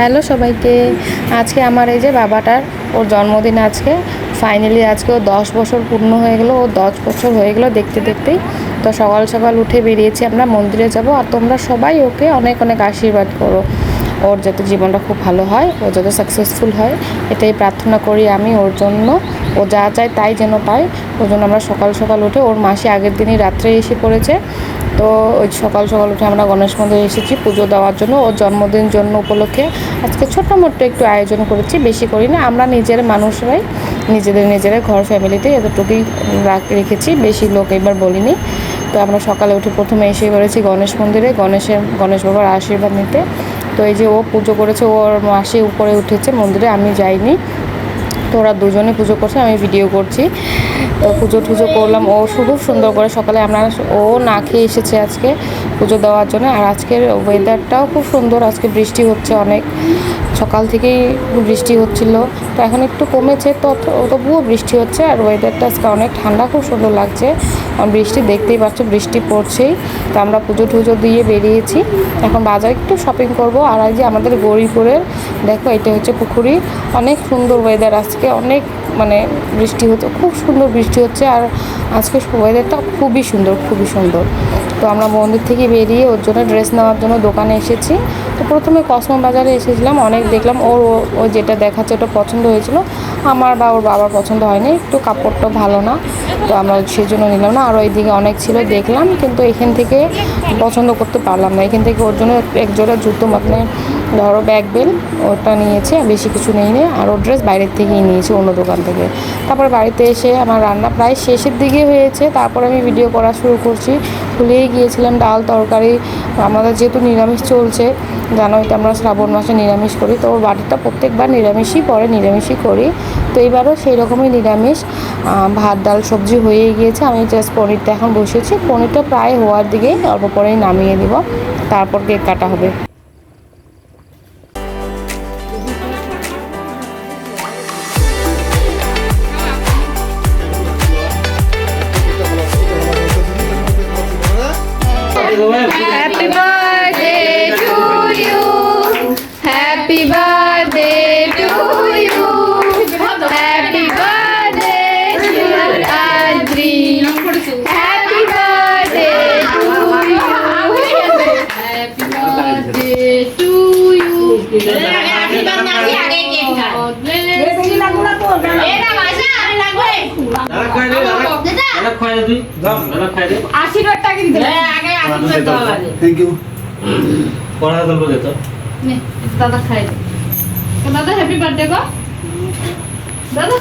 Hello সবাইকে। আজকে আমার এই যে বাবাটার ওর জন্মদিন আজকে, ফাইনালি আজকে ও 10 বছর পূর্ণ হয়ে গেলো। ও 10 বছর হয়ে গেলো দেখতে দেখতেই। তো সকাল সকাল উঠে বেরিয়েছি আমরা মন্দিরে যাব, আর তোমরা সবাই ওকে অনেক অনেক আশীর্বাদ করো, ওর যাতে জীবনটা খুব ভালো হয়, ও যাতে সাকসেসফুল হয়, এটাই প্রার্থনা করি আমি ওর জন্য। ও যা চায় তাই যেন পায়। ওর জন্য আমরা সকাল সকাল উঠে, ওর মাসি আগের দিনই রাত্রে এসে পড়েছে, তো ওই সকাল সকাল উঠে আমরা গণেশ মন্দিরে এসেছি পুজো দেওয়ার জন্য। ওর জন্মদিন জন্য উপলক্ষে আজকে ছোটো মোটো একটু আয়োজন করেছি, বেশি করি না। আমরা নিজের মানুষরাই নিজেরা ঘর ফ্যামিলিতে এতটুকুই রেখেছি, বেশি লোক এবার বলিনি। তো আমরা সকালে উঠে প্রথমে এসে পড়েছি গণেশ মন্দিরে গণেশ বাবার আশীর্বাদ নিতে। তো এই যে ও পুজো করেছে, ওর মাসি উপরে উঠেছে মন্দিরে, আমি যাইনি। তো ওরা দুজনে পুজো করছে, আমি ভিডিও করছি। তো পুজো করলাম, ও খুব সুন্দর করে সকালে ও না খেয়ে এসেছে আজকে পুজো দেওয়ার জন্য। আর আজকের ওয়েদারটাও খুব সুন্দর, আজকে বৃষ্টি হচ্ছে অনেক, সকাল থেকেই বৃষ্টি হচ্ছিল, তো এখন একটু কমেছে, তো তবুও বৃষ্টি হচ্ছে। আর ওয়েদারটা আজকে অনেক ঠান্ডা, খুব সুন্দর লাগছে। বৃষ্টি দেখতেই পাচ্ছ, বৃষ্টি পড়ছেই। তো আমরা পুজো দিয়ে বেরিয়েছি, এখন বাজারে একটু শপিং করব। আর এই যে আমাদের গৌরীপুরের দেখো, এটা হচ্ছে পুকুরি, অনেক সুন্দর ওয়েদার আজকে, অনেক বৃষ্টি হচ্ছে, খুব সুন্দর বৃষ্টি হচ্ছে। আর আজকে ওয়েদারটা খুবই সুন্দর। তো আমরা মন্দির থেকে বেরিয়ে ওর জন্য ড্রেস নেওয়ার জন্য দোকানে এসেছি। তো প্রথমে কসমো বাজারে এসেছিলাম, অনেক দেখলাম, ও যেটা দেখাচ্ছে ওটা পছন্দ হয়েছিল আমার, বা ওর বাবার পছন্দ হয়নি, একটু কাপড়টা ভালো না, তো আমরা সেই জন্য নিলাম না। আর ওইদিকে অনেক ছিল দেখলাম, কিন্তু এখান থেকে পছন্দ করতে পারলাম না। এখান থেকে ওর জন্য এক জোড়া জুতো, ধরো ব্যাগ বেল, ওটা নিয়েছে, বেশি কিছু নেই। আর ওর ড্রেস বাইরের থেকেই নিয়েছি, অন্য দোকান থেকে। তারপর বাড়িতে এসে আমার রান্না প্রায় শেষের দিকে হয়েছে, তারপর আমি ভিডিও করা শুরু করছি। ভুলেই গিয়েছিলাম ডাল তরকারি, আমাদের যেহেতু নিরামিষ চলছে, জানোই তো আমরা শ্রাবণ মাসে নিরামিষ করি, তো ওর বাড়িটা প্রত্যেকবার নিরামিষই করি। তো এইবারও সেই রকমই নিরামিষ, ভাত ডাল সবজি হয়েই গিয়েছে। আমি জাস্ট পনিরটা এখন বসেছি, পনিরটা প্রায় হওয়ার দিকেই, অল্প পরেই নামিয়ে দিব, তারপর কেক কাটা হবে। Happy birthday to you. Happy birthday to you. Happy birthday to Adri. Happy birthday to you. Happy birthday to you. আশীর্বাদটা কিন্তু থ্যাংক ইউ। পড়া গল্প দে তো নে দাদা খাই দে। দাদা হ্যাপি বার্থডে গো দাদা।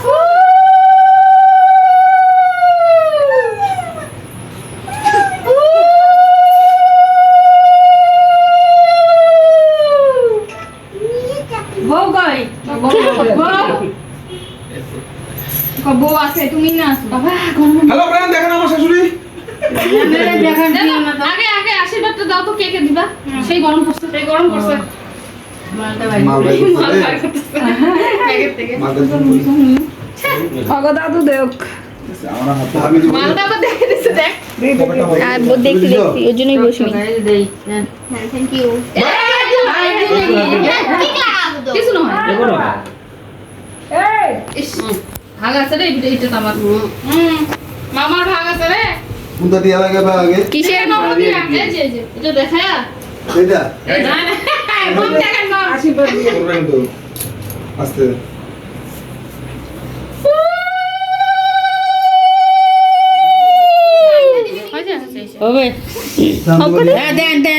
বউ কই? বউ আছে, তুমি না আসো। বাবা হ্যালো ফ্রেন্ড, দেখেন আমার শাশুড়ি। আগে আশীর্বাদটা দাও তো, কে দিবা? সেই গরম করছে দাদু দেখ মালটা আবার দেখে দিচ্ছে, দেখ আর দেখতে ওই জন্যই বসবি। Thank you. কিছু নয়, ভাগ আছে রে, এটা আমার মামার ভাগ আছে রে। কোনটা দিয়া লাগে বা আগে কিসের মামা দিয়া? এই যে এটা দেখা এটা না কোন জায়গায় না আশীর্বাদ দিয়ে করবেন তো আস্তে হবে। দেন